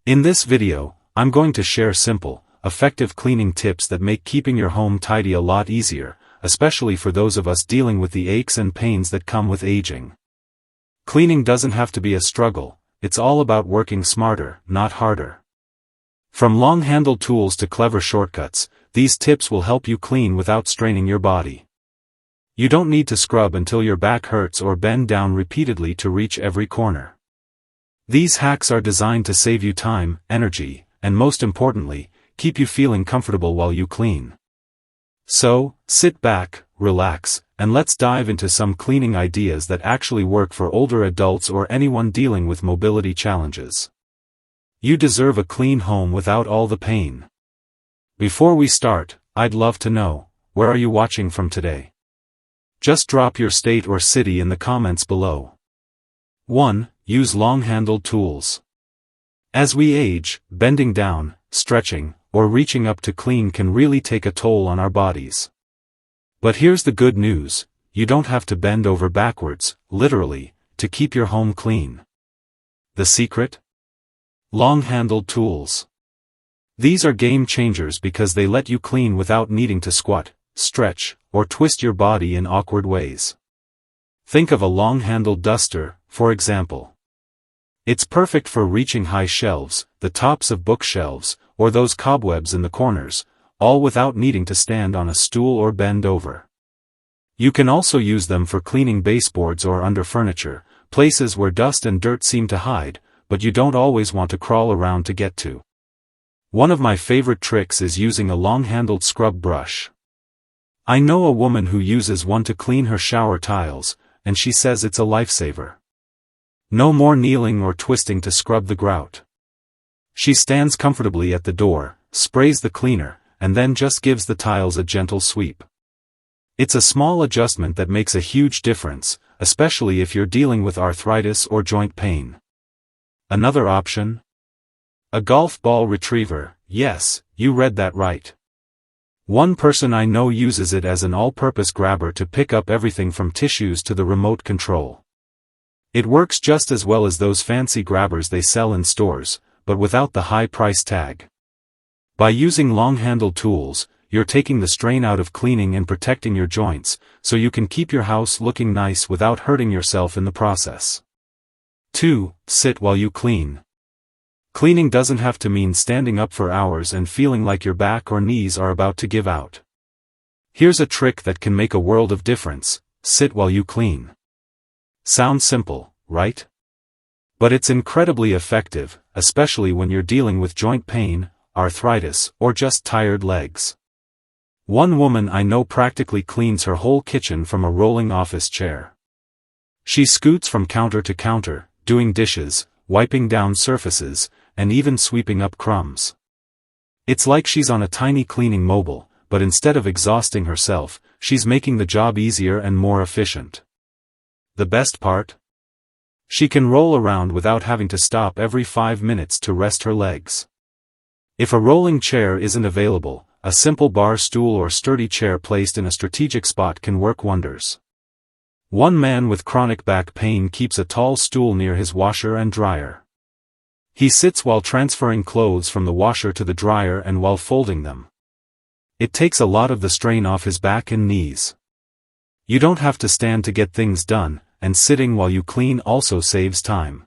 In this video, I'm going to share simple, effective cleaning tips that make keeping your home tidy a lot easier, especially for those of us dealing with the aches and pains that come with aging. Cleaning doesn't have to be a struggle, it's all about working smarter, not harder. From long-handled tools to clever shortcuts, these tips will help you clean without straining your body. You don't need to scrub until your back hurts or bend down repeatedly to reach every corner. These hacks are designed to save you time, energy, and most importantly, keep you feeling comfortable while you clean. So, sit back, relax, and let's dive into some cleaning ideas that actually work for older adults or anyone dealing with mobility challenges. You deserve a clean home without all the pain. Before we start, I'd love to know, where are you watching from today? Just drop your state or city in the comments below. 1. Use long-handled tools. As we age, bending down, stretching, or reaching up to clean can really take a toll on our bodies. But here's the good news, you don't have to bend over backwards, literally, to keep your home clean. The secret? Long-handled tools. These are game changers because they let you clean without needing to squat, stretch, or twist your body in awkward ways. Think of a long-handled duster, for example. It's perfect for reaching high shelves, the tops of bookshelves, or those cobwebs in the corners, all without needing to stand on a stool or bend over. You can also use them for cleaning baseboards or under furniture, places where dust and dirt seem to hide, but you don't always want to crawl around to get to. One of my favorite tricks is using a long-handled scrub brush. I know a woman who uses one to clean her shower tiles, and she says it's a lifesaver. No more kneeling or twisting to scrub the grout. She stands comfortably at the door, sprays the cleaner, and then just gives the tiles a gentle sweep. It's a small adjustment that makes a huge difference, especially if you're dealing with arthritis or joint pain. Another option? A golf ball retriever. Yes, you read that right. One person I know uses it as an all-purpose grabber to pick up everything from tissues to the remote control. It works just as well as those fancy grabbers they sell in stores, but without the high price tag. By using long-handled tools, you're taking the strain out of cleaning and protecting your joints, so you can keep your house looking nice without hurting yourself in the process. 2. Sit while you clean. Cleaning doesn't have to mean standing up for hours and feeling like your back or knees are about to give out. Here's a trick that can make a world of difference: sit while you clean. Sounds simple, right? But it's incredibly effective, especially when you're dealing with joint pain, arthritis, or just tired legs. One woman I know practically cleans her whole kitchen from a rolling office chair. She scoots from counter to counter, doing dishes, wiping down surfaces, and even sweeping up crumbs. It's like she's on a tiny cleaning mobile, but instead of exhausting herself, she's making the job easier and more efficient. The best part? She can roll around without having to stop every 5 minutes to rest her legs. If a rolling chair isn't available, a simple bar stool or sturdy chair placed in a strategic spot can work wonders. One man with chronic back pain keeps a tall stool near his washer and dryer. He sits while transferring clothes from the washer to the dryer and while folding them. It takes a lot of the strain off his back and knees. You don't have to stand to get things done, and sitting while you clean also saves time.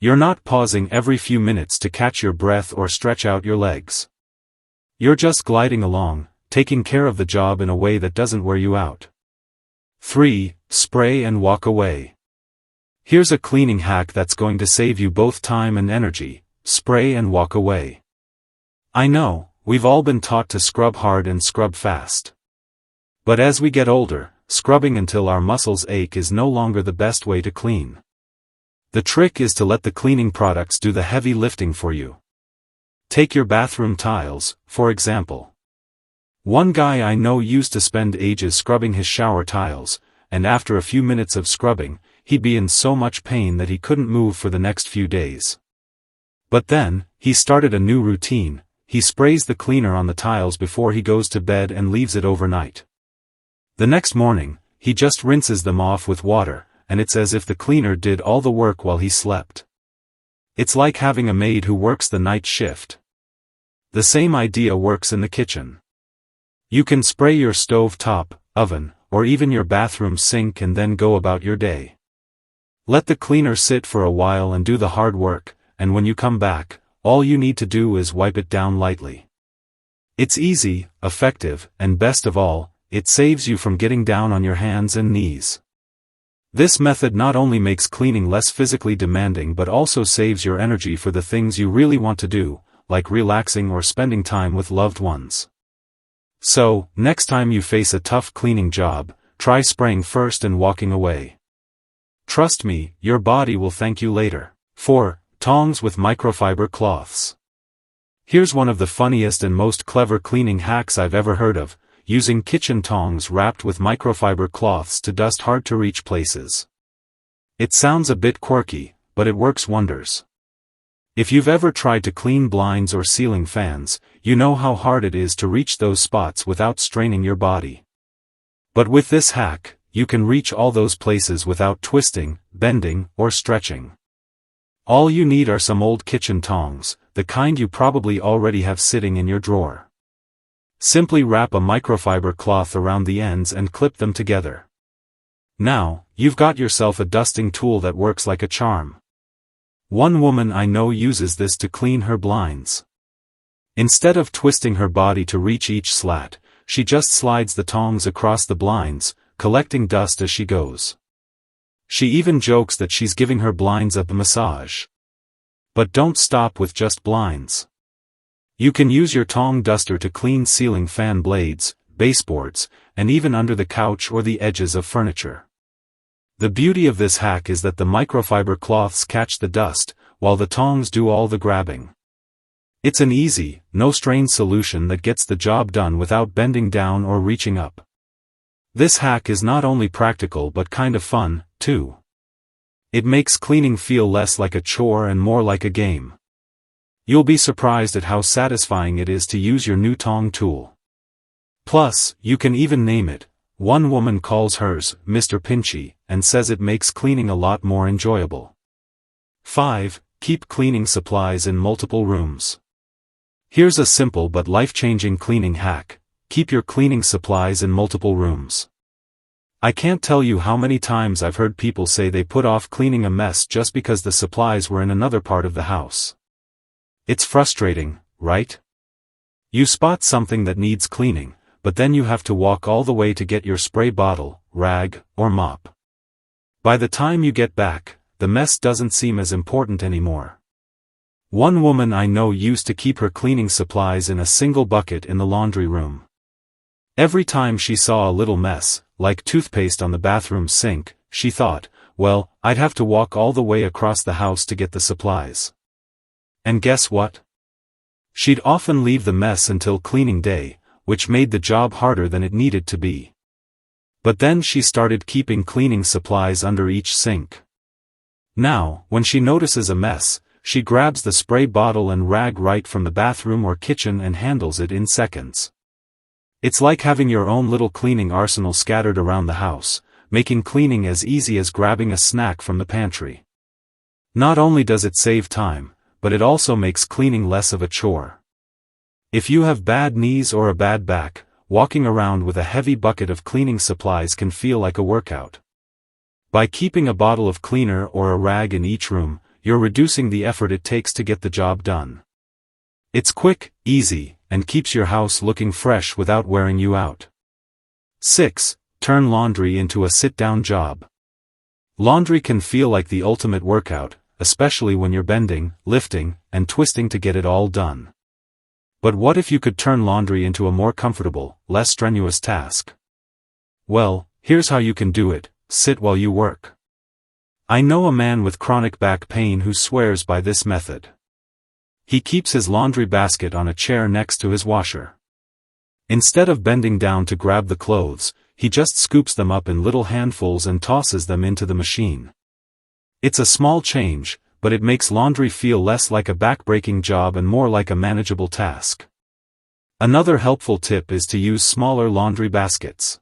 You're not pausing every few minutes to catch your breath or stretch out your legs. You're just gliding along, taking care of the job in a way that doesn't wear you out. 3. Spray and walk away. Here's a cleaning hack that's going to save you both time and energy: spray and walk away. I know, we've all been taught to scrub hard and scrub fast. But as we get older, scrubbing until our muscles ache is no longer the best way to clean. The trick is to let the cleaning products do the heavy lifting for you. Take your bathroom tiles, for example. One guy I know used to spend ages scrubbing his shower tiles, and after a few minutes of scrubbing, he'd be in so much pain that he couldn't move for the next few days. But then, he started a new routine: he sprays the cleaner on the tiles before he goes to bed and leaves it overnight. The next morning, he just rinses them off with water, and it's as if the cleaner did all the work while he slept. It's like having a maid who works the night shift. The same idea works in the kitchen. You can spray your stove top, oven, or even your bathroom sink and then go about your day. Let the cleaner sit for a while and do the hard work, and when you come back, all you need to do is wipe it down lightly. It's easy, effective, and best of all, it saves you from getting down on your hands and knees. This method not only makes cleaning less physically demanding but also saves your energy for the things you really want to do, like relaxing or spending time with loved ones. So, next time you face a tough cleaning job, try spraying first and walking away. Trust me, your body will thank you later. 4. Tongs with microfiber cloths. Here's one of the funniest and most clever cleaning hacks I've ever heard of, using kitchen tongs wrapped with microfiber cloths to dust hard-to-reach places. It sounds a bit quirky, but it works wonders. If you've ever tried to clean blinds or ceiling fans, you know how hard it is to reach those spots without straining your body. But with this hack, you can reach all those places without twisting, bending, or stretching. All you need are some old kitchen tongs, the kind you probably already have sitting in your drawer. Simply wrap a microfiber cloth around the ends and clip them together. Now, you've got yourself a dusting tool that works like a charm. One woman I know uses this to clean her blinds. Instead of twisting her body to reach each slat, she just slides the tongs across the blinds, collecting dust as she goes. She even jokes that she's giving her blinds a massage. But don't stop with just blinds. You can use your tong duster to clean ceiling fan blades, baseboards, and even under the couch or the edges of furniture. The beauty of this hack is that the microfiber cloths catch the dust, while the tongs do all the grabbing. It's an easy, no-strain solution that gets the job done without bending down or reaching up. This hack is not only practical but kind of fun, too. It makes cleaning feel less like a chore and more like a game. You'll be surprised at how satisfying it is to use your new tong tool. Plus, you can even name it. One woman calls hers Mr. Pinchy, and says it makes cleaning a lot more enjoyable. 5. Keep cleaning supplies in multiple rooms. Here's a simple but life-changing cleaning hack. Keep your cleaning supplies in multiple rooms. I can't tell you how many times I've heard people say they put off cleaning a mess just because the supplies were in another part of the house. It's frustrating, right? You spot something that needs cleaning, but then you have to walk all the way to get your spray bottle, rag, or mop. By the time you get back, the mess doesn't seem as important anymore. One woman I know used to keep her cleaning supplies in a single bucket in the laundry room. Every time she saw a little mess, like toothpaste on the bathroom sink, she thought, well, I'd have to walk all the way across the house to get the supplies. And guess what? She'd often leave the mess until cleaning day, which made the job harder than it needed to be. But then she started keeping cleaning supplies under each sink. Now, when she notices a mess, she grabs the spray bottle and rag right from the bathroom or kitchen and handles it in seconds. It's like having your own little cleaning arsenal scattered around the house, making cleaning as easy as grabbing a snack from the pantry. Not only does it save time, but it also makes cleaning less of a chore. If you have bad knees or a bad back, walking around with a heavy bucket of cleaning supplies can feel like a workout. By keeping a bottle of cleaner or a rag in each room, you're reducing the effort it takes to get the job done. It's quick, easy, and keeps your house looking fresh without wearing you out. 6. Turn laundry into a sit-down job. Laundry can feel like the ultimate workout, especially when you're bending, lifting, and twisting to get it all done. But what if you could turn laundry into a more comfortable, less strenuous task? Well, here's how you can do it: sit while you work. I know a man with chronic back pain who swears by this method. He keeps his laundry basket on a chair next to his washer. Instead of bending down to grab the clothes, he just scoops them up in little handfuls and tosses them into the machine. It's a small change, but it makes laundry feel less like a back-breaking job and more like a manageable task. Another helpful tip is to use smaller laundry baskets.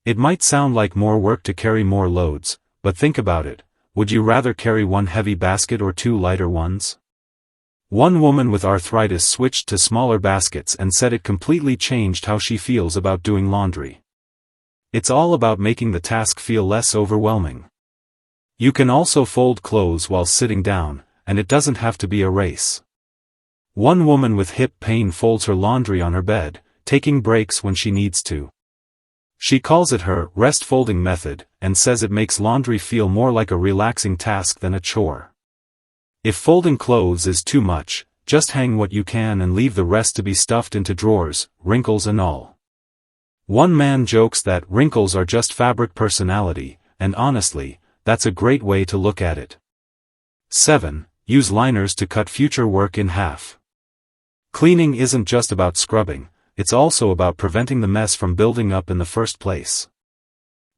It might sound like more work to carry more loads, but think about it. Would you rather carry one heavy basket or two lighter ones? One woman with arthritis switched to smaller baskets and said it completely changed how she feels about doing laundry. It's all about making the task feel less overwhelming. You can also fold clothes while sitting down, and it doesn't have to be a race. One woman with hip pain folds her laundry on her bed, taking breaks when she needs to. She calls it her rest folding method, and says it makes laundry feel more like a relaxing task than a chore. If folding clothes is too much, just hang what you can and leave the rest to be stuffed into drawers, wrinkles and all. One man jokes that wrinkles are just fabric personality, and honestly, that's a great way to look at it. 7. Use liners to cut future work in half. Cleaning isn't just about scrubbing, it's also about preventing the mess from building up in the first place.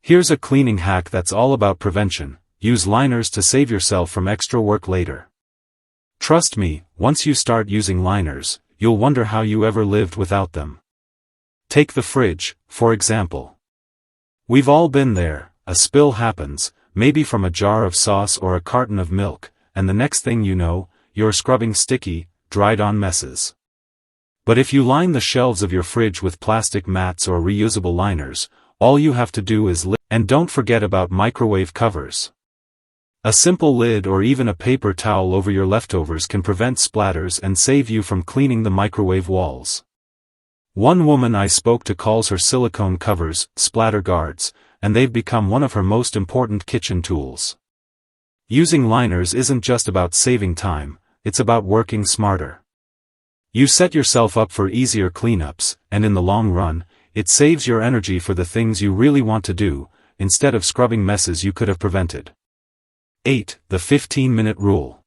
Here's a cleaning hack that's all about prevention: use liners to save yourself from extra work later. Trust me, once you start using liners, you'll wonder how you ever lived without them. Take the fridge, for example. We've all been there. A spill happens, maybe from a jar of sauce or a carton of milk, and the next thing you know, you're scrubbing sticky, dried-on messes. But if you line the shelves of your fridge with plastic mats or reusable liners, all you have to do is lift. And don't forget about microwave covers. A simple lid or even a paper towel over your leftovers can prevent splatters and save you from cleaning the microwave walls. One woman I spoke to calls her silicone covers splatter guards, and they've become one of her most important kitchen tools. Using liners isn't just about saving time, it's about working smarter. You set yourself up for easier cleanups, and in the long run, it saves your energy for the things you really want to do, instead of scrubbing messes you could have prevented. 8. The 15-minute rule.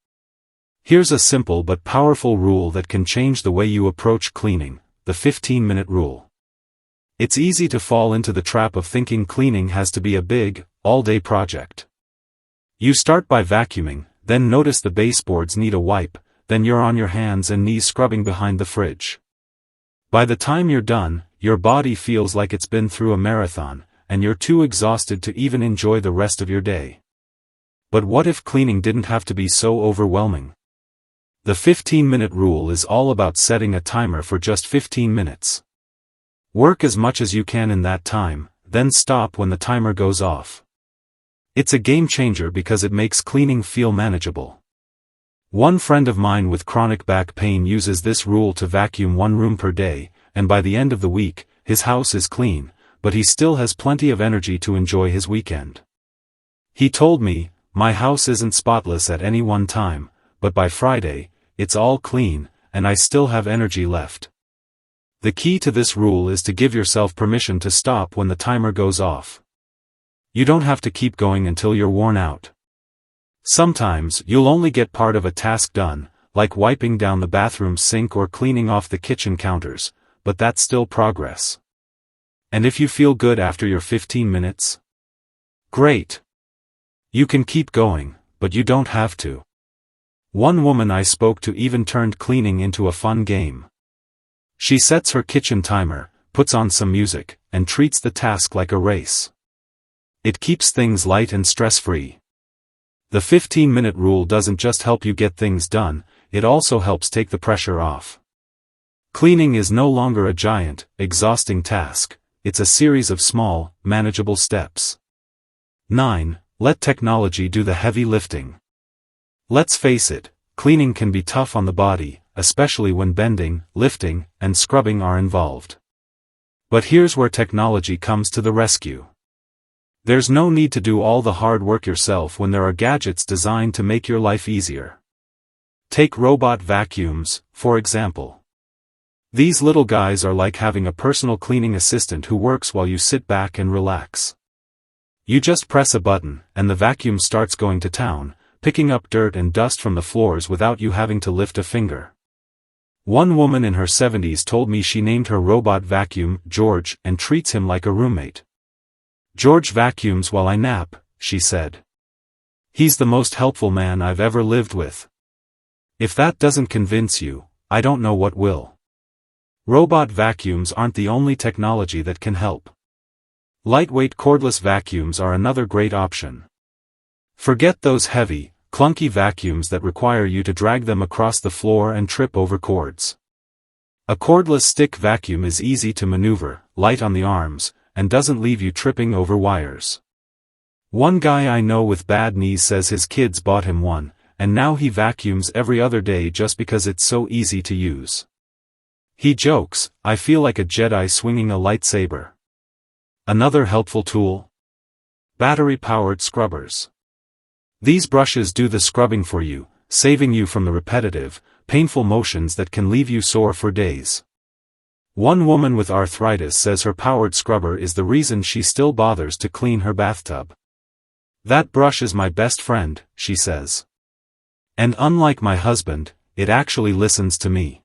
Here's a simple but powerful rule that can change the way you approach cleaning: the 15-minute rule. It's easy to fall into the trap of thinking cleaning has to be a big, all-day project. You start by vacuuming, then notice the baseboards need a wipe, then you're on your hands and knees scrubbing behind the fridge. By the time you're done, your body feels like it's been through a marathon, and you're too exhausted to even enjoy the rest of your day. But what if cleaning didn't have to be so overwhelming? The 15-minute rule is all about setting a timer for just 15 minutes. Work as much as you can in that time, then stop when the timer goes off. It's a game changer because it makes cleaning feel manageable. One friend of mine with chronic back pain uses this rule to vacuum one room per day, and by the end of the week, his house is clean, but he still has plenty of energy to enjoy his weekend. He told me, "My house isn't spotless at any one time, but by Friday, it's all clean, and I still have energy left." The key to this rule is to give yourself permission to stop when the timer goes off. You don't have to keep going until you're worn out. Sometimes you'll only get part of a task done, like wiping down the bathroom sink or cleaning off the kitchen counters, but that's still progress. And if you feel good after your 15 minutes? Great! You can keep going, but you don't have to. One woman I spoke to even turned cleaning into a fun game. She sets her kitchen timer, puts on some music, and treats the task like a race. It keeps things light and stress-free. The 15-minute rule doesn't just help you get things done, it also helps take the pressure off. Cleaning is no longer a giant, exhausting task, it's a series of small, manageable steps. 9. Let technology do the heavy lifting. Let's face it, cleaning can be tough on the body, especially when bending, lifting, and scrubbing are involved. But here's where technology comes to the rescue. There's no need to do all the hard work yourself when there are gadgets designed to make your life easier. Take robot vacuums, for example. These little guys are like having a personal cleaning assistant who works while you sit back and relax. You just press a button, and the vacuum starts going to town, picking up dirt and dust from the floors without you having to lift a finger. One woman in her 70s told me she named her robot vacuum George and treats him like a roommate. "George vacuums while I nap," she said. "He's the most helpful man I've ever lived with." If that doesn't convince you, I don't know what will. Robot vacuums aren't the only technology that can help. Lightweight cordless vacuums are another great option. Forget those heavy, clunky vacuums that require you to drag them across the floor and trip over cords. A cordless stick vacuum is easy to maneuver, light on the arms, and doesn't leave you tripping over wires. One guy I know with bad knees says his kids bought him one, and now he vacuums every other day just because it's so easy to use. He jokes, "I feel like a Jedi swinging a lightsaber." Another helpful tool? Battery-powered scrubbers. These brushes do the scrubbing for you, saving you from the repetitive, painful motions that can leave you sore for days. One woman with arthritis says her powered scrubber is the reason she still bothers to clean her bathtub. "That brush is my best friend," she says. "And unlike my husband, it actually listens to me."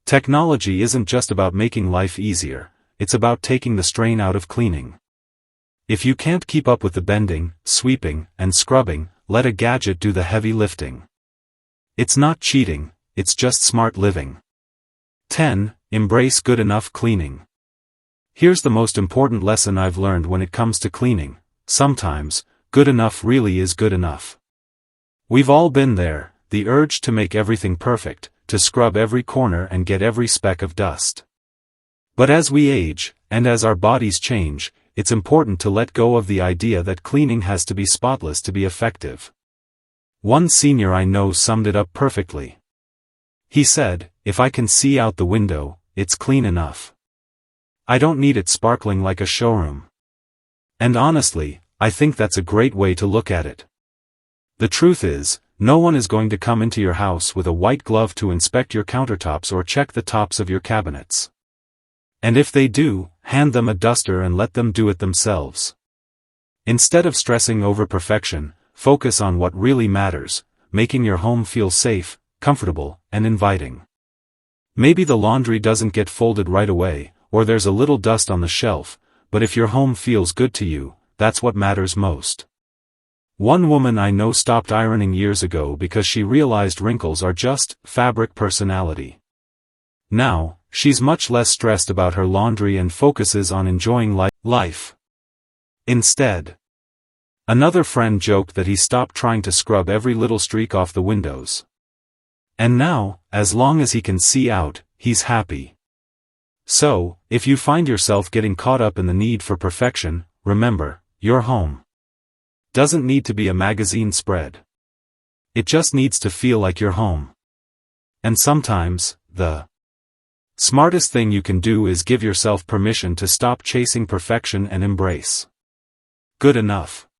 Technology isn't just about making life easier, it's about taking the strain out of cleaning. If you can't keep up with the bending, sweeping, and scrubbing, let a gadget do the heavy lifting. It's not cheating, it's just smart living. 10. Embrace good enough cleaning. Here's the most important lesson I've learned when it comes to cleaning: sometimes, good enough really is good enough. We've all been there, the urge to make everything perfect, to scrub every corner and get every speck of dust. But as we age, and as our bodies change, it's important to let go of the idea that cleaning has to be spotless to be effective. One senior I know summed it up perfectly. He said, "If I can see out the window, it's clean enough. I don't need it sparkling like a showroom." And honestly, I think that's a great way to look at it. The truth is, no one is going to come into your house with a white glove to inspect your countertops or check the tops of your cabinets. And if they do, hand them a duster and let them do it themselves. Instead of stressing over perfection, focus on what really matters, making your home feel safe, comfortable, and inviting. Maybe the laundry doesn't get folded right away, or there's a little dust on the shelf, but if your home feels good to you, that's what matters most. One woman I know stopped ironing years ago because she realized wrinkles are just fabric personality. Now, she's much less stressed about her laundry and focuses on enjoying life. Instead, another friend joked that he stopped trying to scrub every little streak off the windows. And now, as long as he can see out, he's happy. So, if you find yourself getting caught up in the need for perfection, remember, your home doesn't need to be a magazine spread. It just needs to feel like your home. And sometimes, the smartest thing you can do is give yourself permission to stop chasing perfection and embrace good enough.